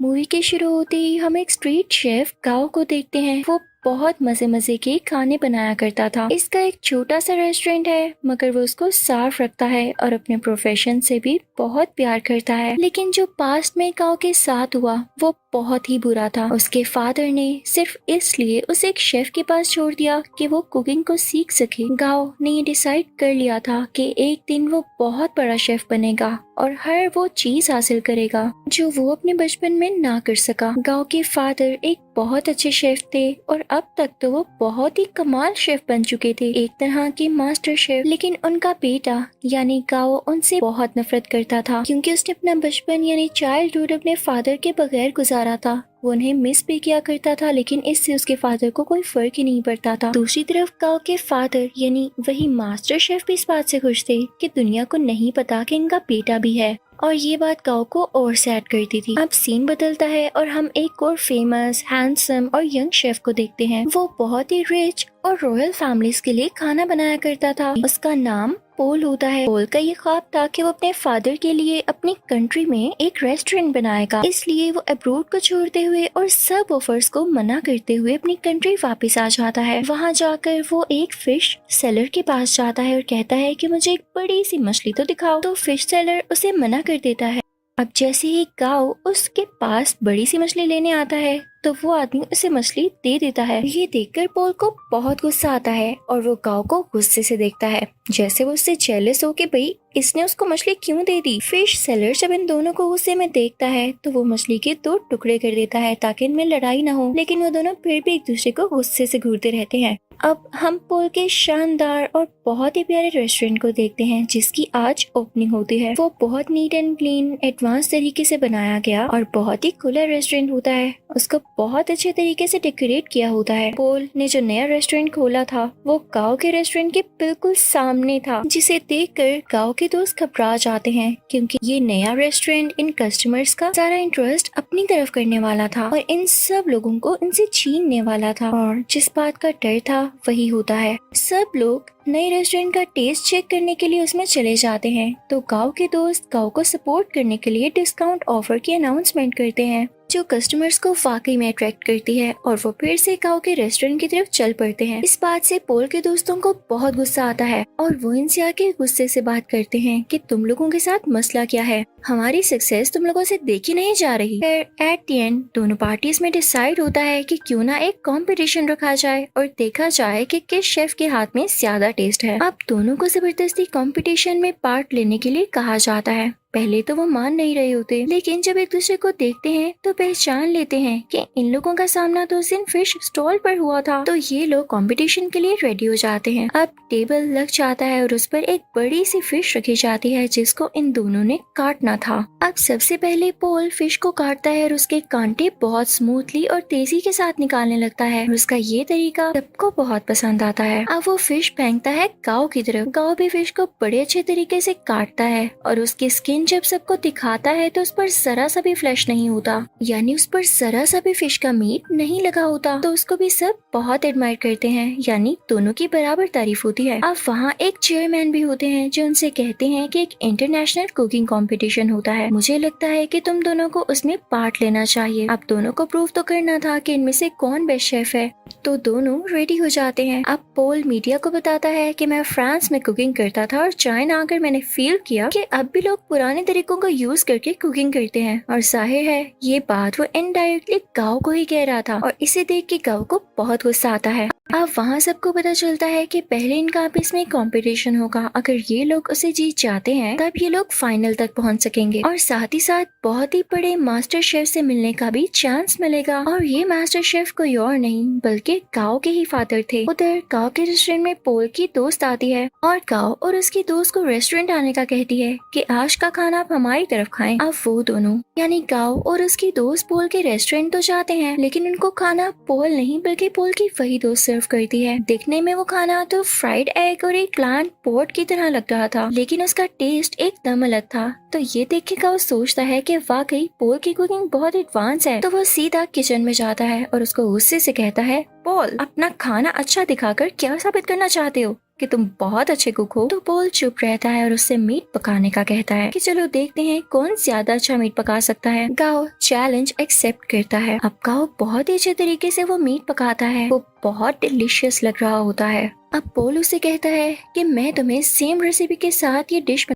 Movie के शुरू होते ही हम एक स्ट्रीट शेफ गाओ को देखते हैं। वो बहुत मजे मजे के खाने बनाया करता था। इसका एक छोटा सा रेस्टोरेंट है, मगर वो उसको साफ रखता है और अपने प्रोफेशन से भी बहुत प्यार करता है। लेकिन जो पास्ट में गाओ के साथ हुआ वो बहुत ही बुरा था। उसके फादर ने सिर्फ इसलिए उसे एक शेफ के पास छोड़ दिया कि वो कुकिंग को सीख सके। गाओ ने ये डिसाइड कर लिया था कि एक दिन वो बहुत बड़ा शेफ बनेगा और हर वो चीज हासिल करेगा जो वो अपने बचपन में ना कर सका। गाओ के फादर एक बहुत अच्छे शेफ थे और अब तक तो वो बहुत ही कमाल शेफ बन चुके थे, एक तरह के मास्टर शेफ। लेकिन उनका बेटा यानी गाओ उनसे बहुत नफरत करता था, क्योंकि उसने अपना बचपन यानी चाइल्डहुड अपने फादर के बगैर गुजारा था। वो उन्हें मिस भी किया करता था, लेकिन इससे उसके फादर को कोई फर्क ही नहीं पड़ता था। दूसरी तरफ गाओ के फादर यानी वही मास्टर शेफ भी इस बात से खुश थे कि दुनिया को नहीं पता कि इनका बेटा भी है, और ये बात गाओ को और सैड करती थी। अब सीन बदलता है और हम एक और फेमस, हैंडसम और यंग शेफ को देखते हैं। वो बहुत ही रिच और रॉयल फैमिलीज के लिए खाना बनाया करता था। उसका नाम पोल होता है। पोल का ये ख्वाब था कि वो अपने फादर के लिए अपनी कंट्री में एक रेस्टोरेंट बनाएगा। इसलिए वो अब्रोड को छोड़ते हुए और सब ऑफर्स को मना करते हुए अपनी कंट्री वापस आ जाता है। वहाँ जाकर वो एक फिश सेलर के पास जाता है और कहता है कि मुझे एक बड़ी सी मछली तो दिखाओ। तो फिश सेलर उसे मना कर देता है। अब जैसे ही गाओ उसके पास बड़ी सी मछली लेने आता है तो वो आदमी उसे मछली दे देता है। ये देखकर पोल को बहुत गुस्सा आता है और वो गाओ को गुस्से से देखता है, जैसे वो उससे जेलस हो कि भाई इसने उसको मछली क्यों दे दी। फिश सेलर जब इन दोनों को गुस्से में देखता है तो वो मछली के 2 टुकड़े कर देता है ताकि इनमें लड़ाई ना हो। लेकिन वो दोनों फिर भी एक दूसरे को गुस्से से घूरते रहते हैं। अब हम पोल के शानदार और बहुत ही प्यारे रेस्टोरेंट को देखते हैं जिसकी आज ओपनिंग होती है। वो बहुत नीट एंड क्लीन एडवांस तरीके से बनाया गया और बहुत ही खुला रेस्टोरेंट होता है। उसको बहुत अच्छे तरीके से डेकोरेट किया होता है। पोल ने जो नया रेस्टोरेंट खोला था वो गाओ के रेस्टोरेंट के बिल्कुल सामने था, जिसे देखकर गाओ के दोस्त घबरा जाते हैं, क्योंकि ये नया रेस्टोरेंट इन कस्टमर्स का सारा इंटरेस्ट अपनी तरफ करने वाला था और इन सब लोगों को इनसे छीनने वाला था। और जिस बात का डर था वही होता है। सब लोग नए रेस्टोरेंट का टेस्ट चेक करने के लिए उसमें चले जाते हैं। तो गांव के दोस्त गांव को सपोर्ट करने के लिए डिस्काउंट ऑफर की अनाउंसमेंट करते हैं, जो कस्टमर्स को वाकई में अट्रैक्ट करती है और वो फिर से गांव के रेस्टोरेंट की तरफ चल पड़ते हैं। इस बात से पोल के दोस्तों को बहुत गुस्सा आता है और वो इनसे आके गुस्से से बात करते हैं कि तुम लोगों के साथ मसला क्या है, हमारी सक्सेस तुम लोगों से देखी नहीं जा रही। फिर एट द एंड दोनों पार्टीज में डिसाइड होता है कि क्यों ना एक कंपटीशन रखा जाए और देखा जाए कि किस शेफ के हाथ में ज्यादा टेस्ट है। अब दोनों को जबरदस्ती कंपटीशन में पार्ट लेने के लिए कहा जाता है। पहले तो वो मान नहीं रहे होते, लेकिन जब एक दूसरे को देखते हैं तो पहचान लेते हैं कि इन लोगों का सामना तो उस दिन फिश स्टॉल पर हुआ था। तो ये लोग कंपटीशन के लिए रेडी हो जाते हैं। अब टेबल लग जाता है और उस पर एक बड़ी सी फिश रखी जाती है जिसको इन दोनों ने काटना था। अब सबसे पहले पोल फिश को काटता है और उसके कांटे बहुत स्मूथली और तेजी के साथ निकालने लगता है और उसका ये तरीका सबको बहुत पसंद आता है। अब वो फिश फेंकता है गाओ की तरफ। गाओ भी फिश को बड़े अच्छे तरीके से काटता है और उसकी स्किन जब सबको दिखाता है तो उस पर जरा सा भी फ्लैश नहीं होता, यानी उस पर जरा सा भी फिश का मीट नहीं लगा होता। तो उसको भी सब बहुत एडमायर करते हैं, यानी दोनों की बराबर तारीफ होती है। अब वहाँ एक चेयरमैन भी होते हैं जो उनसे कहते हैं कि एक इंटरनेशनल कुकिंग कंपटीशन होता है, मुझे लगता है कि तुम दोनों को उसमें पार्ट लेना चाहिए। अब दोनों को प्रूव तो करना था कि इनमें से कौन बेस्ट शेफ है। तो दोनों रेडी हो जाते हैं। अब पोल मीडिया को बताता है कि मैं फ्रांस में कुकिंग करता था और चाइना आकर मैंने फील किया कि अब भी लोग पुराने तरीकों को यूज करके कुकिंग करते हैं। और जाहिर है ये बात वो इनडायरेक्टली गाओ को ही कह रहा था और इसे देख के गाओ को बहुत गुस्सा आता है। अब वहाँ सबको पता चलता है कि पहले इनका आपस में कंपटीशन होगा। अगर ये लोग उसे जीत जाते हैं तब ये लोग फाइनल तक पहुँच सकेंगे और साथ ही साथ बहुत ही बड़े मास्टर शेफ से मिलने का भी चांस मिलेगा। और ये मास्टर शेफ कोई और नहीं बल्कि गाओ के ही फादर थे। उधर गाओ के रेस्टोरेंट में पोल की दोस्त आती है और गाओ और उसकी दोस्त को रेस्टोरेंट आने का कहती है कि आज का खाना आप हमारी तरफ खाएं। अब वो दोनों यानी गाओ और उसकी दोस्त पोल के रेस्टोरेंट तो जाते हैं, लेकिन उनको खाना पोल नहीं बल्कि पोल की वही दोस्त सर्व करती है। दिखने में वो खाना तो फ्राइड एग और एक प्लांट पोट की तरह लग रहा था, लेकिन उसका टेस्ट एकदम अलग था। तो ये देख के गाओ सोचता है कि वाकई पोल की कुकिंग बहुत एडवांस है। तो वो सीधा किचन में जाता है और उसको गुस्से से कहता है, पॉल, अपना खाना अच्छा दिखाकर क्या साबित करना चाहते हो कि तुम बहुत अच्छे कुक हो? तो पॉल चुप रहता है और उससे मीट पकाने का कहता है कि चलो देखते हैं कौन ज्यादा अच्छा मीट पका सकता है। गाओ चैलेंज एक्सेप्ट करता है। अब गाओ बहुत ही अच्छे तरीके से वो मीट पकाता है, वो बहुत डिलीशियस लग रहा होता है। अब पॉल उसे कहता है कि मैं तुम्हें सेम रेसिपी के साथ ये डिश